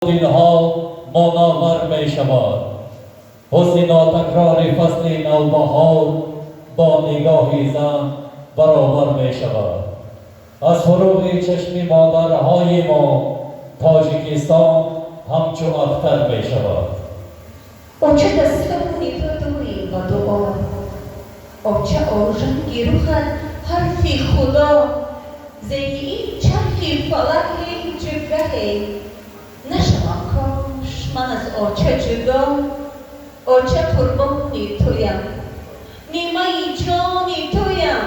دلها منور می شود. حسن ناتکرار فصل نوبهار با نگاه زن برابر می شود. از فروغ چشم مادرهای ما تاجیکستان همچو اختر می شود. Oče da slobodni tvrduje va dua, oče ožangi ruhan harfi khuda, zegi charhi falaki jibgahe, nashaman kash man az oče juda, oče qurbani toyam, nimai jani toyam,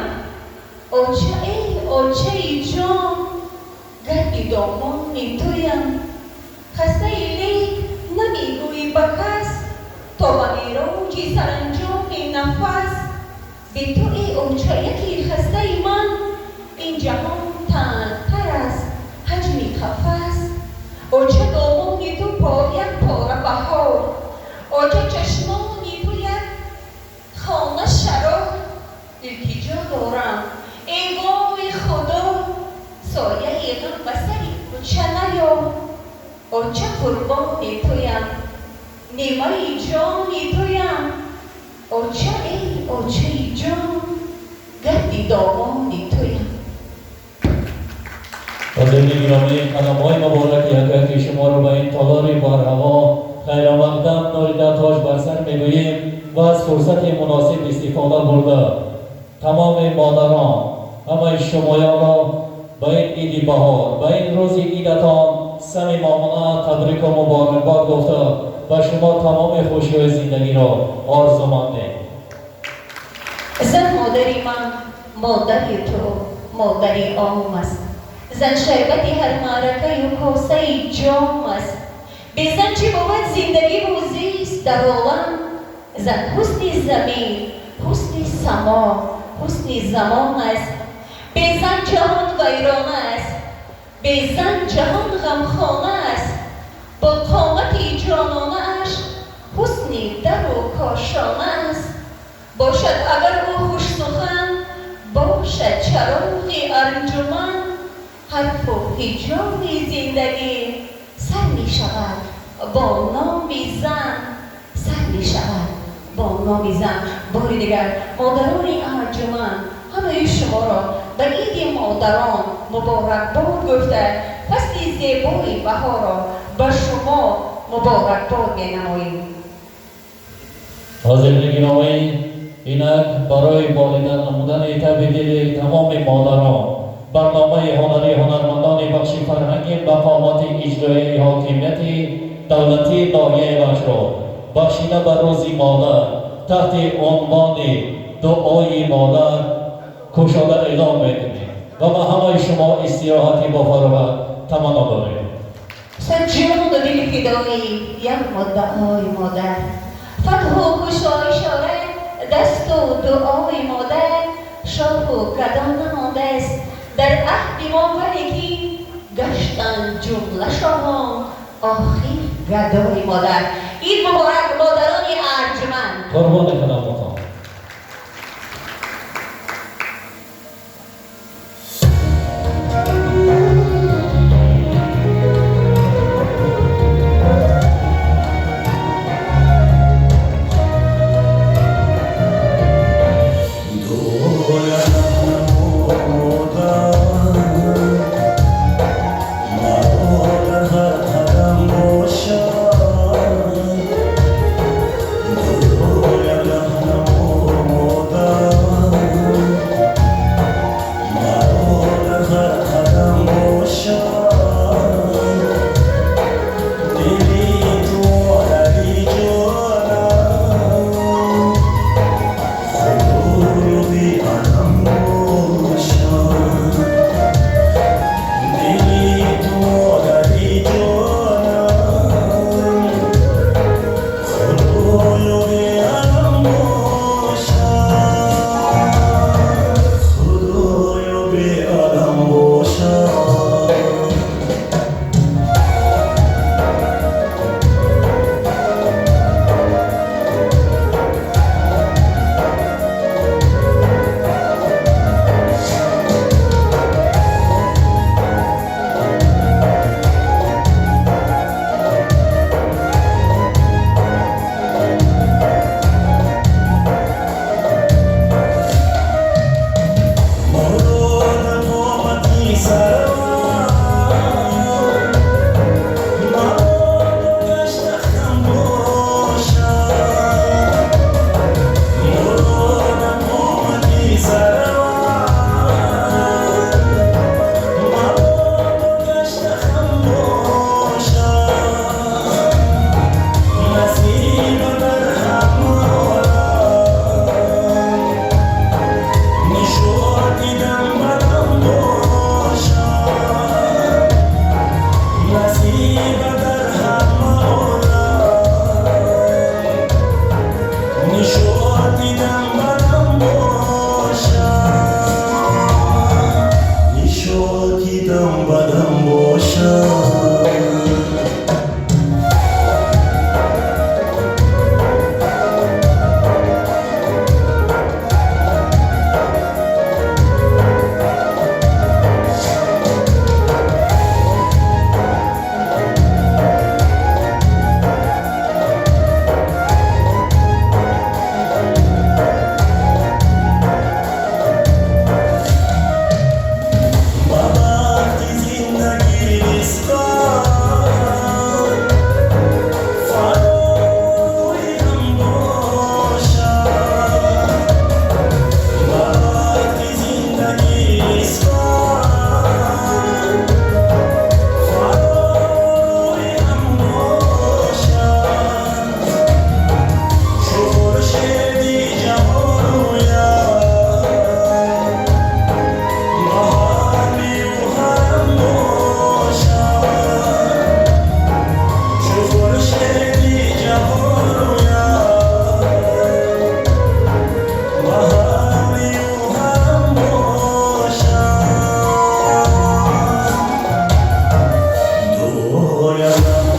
oče jan, gardi domani toyam, khasta ilik namigui bakas, تو ولی روجی سرانجامی نفس به تو ای اوچه یکی خسته من این جهان تنگتر است حجمی قفس اوچه دامانی تو یک پاره بهار اوچه چشمانی تو یک خانه شراب التجا دارم ای وای خدا سایه غم بسری اوچه نیا اوچه قربانی تویم نیمای جانی تویم اوچه جان گردی دامانی تویم. عزیزان گرامی، قدم‌های مبارک یکی شما را به این تالار بر هوا خیر آمدید ناریده تاج بر سر می‌گوییم و از فرصت مناسب استفاده برده تمام مادران همه شمایان را به این عید بهار به این روز عیدتان صمیمانه تبریک و مبارکباد گفته و شما تمام خوشی زندگی را آرزومندیم. زن مادری من مادری تو مادری عام است زن شربتی هر معرکه و کاسه جام است به زن چه بود زندگی و زیست در عالم زن حسن زمین حسن سما حسن زمان است به زن جهان ویرانه است به زن جهان غمخانه است با قامتی جانانه اش حسنی در و کاشانه است باشد اگر او خوش سخن باشد چراغی انجمن حرف و هجاب زندگی سر می شود با نام زن سر می شود با نام زن. باری دیگر مادران ارجمند همه شما را به عید مادران مبارکباد گفته فصل زیبای بهار را به شما مبارکباد می‌نماییم. حاضرین گرامی، اینک برای بالاتر نمودن تبدیل تمام مادران برنامه هنری هنرمندان بخش فرهنگی مقامات اجرایی حاکمیت دولتی ناحیه بشرا بخشیده به روز مادر تحت عنوان دعای مادر کشاده اعلام می‌کنیم و به همه شما استراحتی با فراغت تمنا داریم. سجون و دل فدایی یک مدعای مادر فتح و گشایشاره دست و دعای مادر شاه و گدا نمانده است در عهد ما ولیکی گشتن جمله شاهان آخر گدای مادر. عید مبارک مادران ارجمند. قربان خدمتتان. Oh, شود